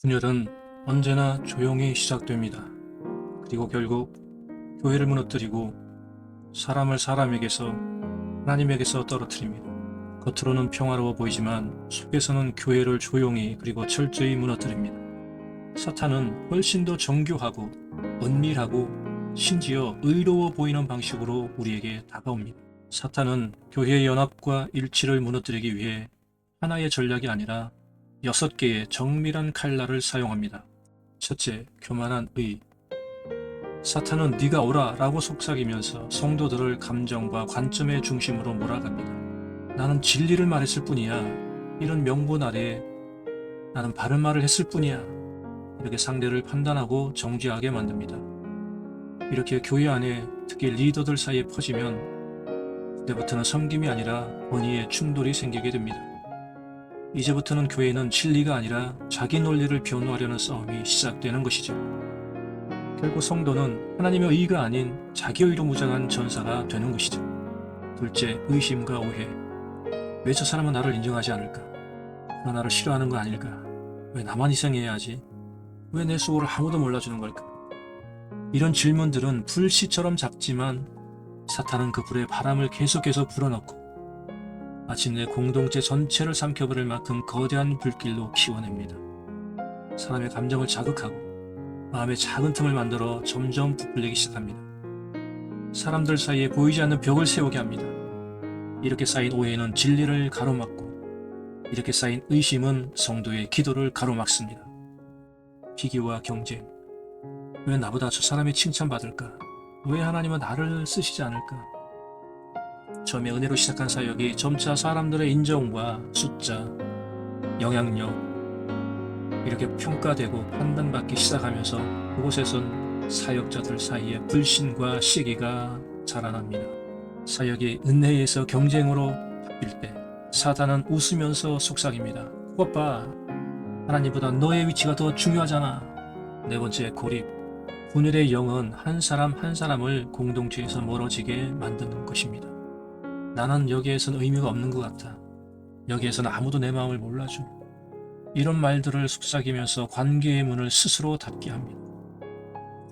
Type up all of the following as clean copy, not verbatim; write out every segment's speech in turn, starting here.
분열은 언제나 조용히 시작됩니다. 그리고 결국 교회를 무너뜨리고 사람을 사람에게서 하나님에게서 떨어뜨립니다. 겉으로는 평화로워 보이지만 속에서는 교회를 조용히 그리고 철저히 무너뜨립니다. 사탄은 훨씬 더 정교하고 은밀하고 심지어 의로워 보이는 방식으로 우리에게 다가옵니다. 사탄은 교회의 연합과 일치를 무너뜨리기 위해 하나의 전략이 아니라 6개의 정밀한 칼날을 사용합니다. 첫째, 교만한 의. 사탄은 네가 오라 라고 속삭이면서 성도들을 감정과 관점의 중심으로 몰아갑니다. 나는 진리를 말했을 뿐이야. 이런 명분 아래 나는 바른 말을 했을 뿐이야. 이렇게 상대를 판단하고 정죄하게 만듭니다. 이렇게 교회 안에 특히 리더들 사이에 퍼지면 그때부터는 섬김이 아니라 권위의 충돌이 생기게 됩니다. 이제부터는 교회는 진리가 아니라 자기 논리를 변호하려는 싸움이 시작되는 것이죠. 결국 성도는 하나님의 의가 아닌 자기 의로 무장한 전사가 되는 것이죠. 둘째, 의심과 오해. 왜 저 사람은 나를 인정하지 않을까? 너 나를 싫어하는 거 아닐까? 왜 나만 희생해야 하지? 왜 내 수고를 아무도 몰라주는 걸까? 이런 질문들은 불씨처럼 작지만 사탄은 그 불에 바람을 계속해서 불어넣고 마침내 공동체 전체를 삼켜버릴 만큼 거대한 불길로 키워냅니다. 사람의 감정을 자극하고 마음의 작은 틈을 만들어 점점 부풀리기 시작합니다. 사람들 사이에 보이지 않는 벽을 세우게 합니다. 이렇게 쌓인 오해는 진리를 가로막고 이렇게 쌓인 의심은 성도의 기도를 가로막습니다. 비교와 경쟁. 왜 나보다 저 사람이 칭찬받을까? 왜 하나님은 나를 쓰시지 않을까? 처음에 은혜로 시작한 사역이 점차 사람들의 인정과 숫자, 영향력 이렇게 평가되고 판단받기 시작하면서 그곳에선 사역자들 사이에 불신과 시기가 자라납니다. 사역이 은혜에서 경쟁으로 바뀔 때 사단은 웃으면서 속삭입니다. 그것 봐, 하나님보다 너의 위치가 더 중요하잖아. 네 번째, 고립. 분열의 영은 한 사람 한 사람을 공동체에서 멀어지게 만드는 것입니다. 나는 여기에선 의미가 없는 것 같아. 여기에서는 아무도 내 마음을 몰라줘. 이런 말들을 속삭이면서 관계의 문을 스스로 닫게 합니다.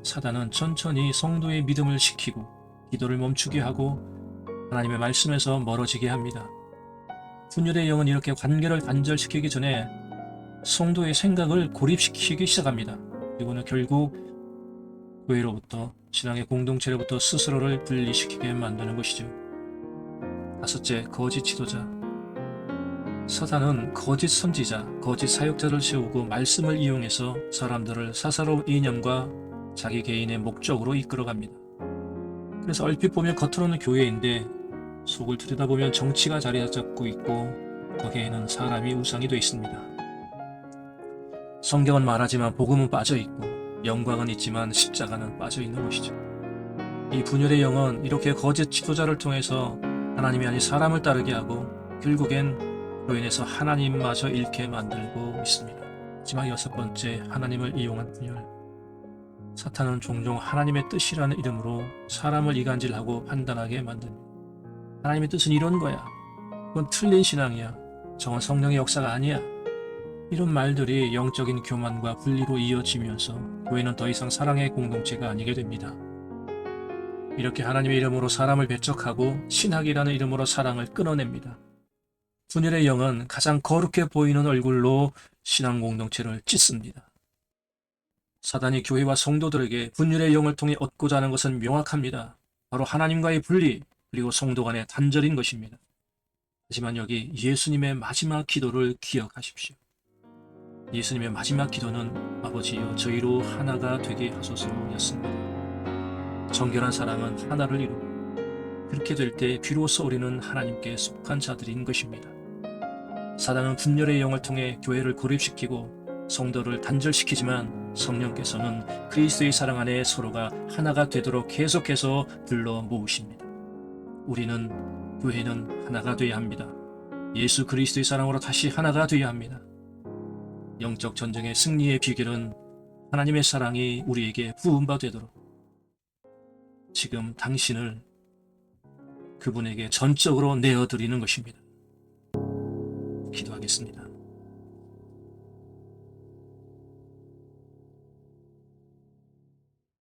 사단은 천천히 성도의 믿음을 식히고 기도를 멈추게 하고 하나님의 말씀에서 멀어지게 합니다. 분열의 영은 이렇게 관계를 단절시키기 전에 성도의 생각을 고립시키기 시작합니다. 그리고는 결국 교회로부터 신앙의 공동체로부터 스스로를 분리시키게 만드는 것이죠. 다섯째, 거짓 지도자. 사탄은 거짓 선지자, 거짓 사역자를 세우고 말씀을 이용해서 사람들을 사사로운 이념과 자기 개인의 목적으로 이끌어갑니다. 그래서 얼핏 보면 겉으로는 교회인데 속을 들여다보면 정치가 자리 잡고 있고 거기에는 사람이 우상이 되어 있습니다. 성경은 말하지만 복음은 빠져 있고 영광은 있지만 십자가는 빠져 있는 것이죠. 이 분열의 영은 이렇게 거짓 지도자를 통해서 하나님이 아닌 사람을 따르게 하고 결국엔 그로 인해서 하나님마저 잃게 만들고 있습니다. 마지막 여섯 번째, 하나님을 이용한 분열. 사탄은 종종 하나님의 뜻이라는 이름으로 사람을 이간질하고 판단하게 만듭니다. 하나님의 뜻은 이런 거야. 그건 틀린 신앙이야. 저건 성령의 역사가 아니야. 이런 말들이 영적인 교만과 분리로 이어지면서 교회는 더 이상 사랑의 공동체가 아니게 됩니다. 이렇게 하나님의 이름으로 사람을 배척하고 신학이라는 이름으로 사랑을 끊어냅니다. 분열의 영은 가장 거룩해 보이는 얼굴로 신앙 공동체를 찢습니다. 사단이 교회와 성도들에게 분열의 영을 통해 얻고자 하는 것은 명확합니다. 바로 하나님과의 분리, 그리고 성도 간의 단절인 것입니다. 하지만 여기 예수님의 마지막 기도를 기억하십시오. 예수님의 마지막 기도는 아버지여 저희로 하나가 되게 하소서였습니다. 정결한 사랑은 하나를 이루고 그렇게 될 때 비로소 우리는 하나님께 속한 자들인 것입니다. 사단은 분열의 영을 통해 교회를 고립시키고 성도를 단절시키지만 성령께서는 그리스도의 사랑 안에 서로가 하나가 되도록 계속해서 불러 모으십니다. 우리는, 교회는 하나가 되어야 합니다. 예수 그리스도의 사랑으로 다시 하나가 되어야 합니다. 영적 전쟁의 승리의 비결은 하나님의 사랑이 우리에게 부음바 되도록 지금 당신을 그분에게 전적으로 내어드리는 것입니다. 기도하겠습니다.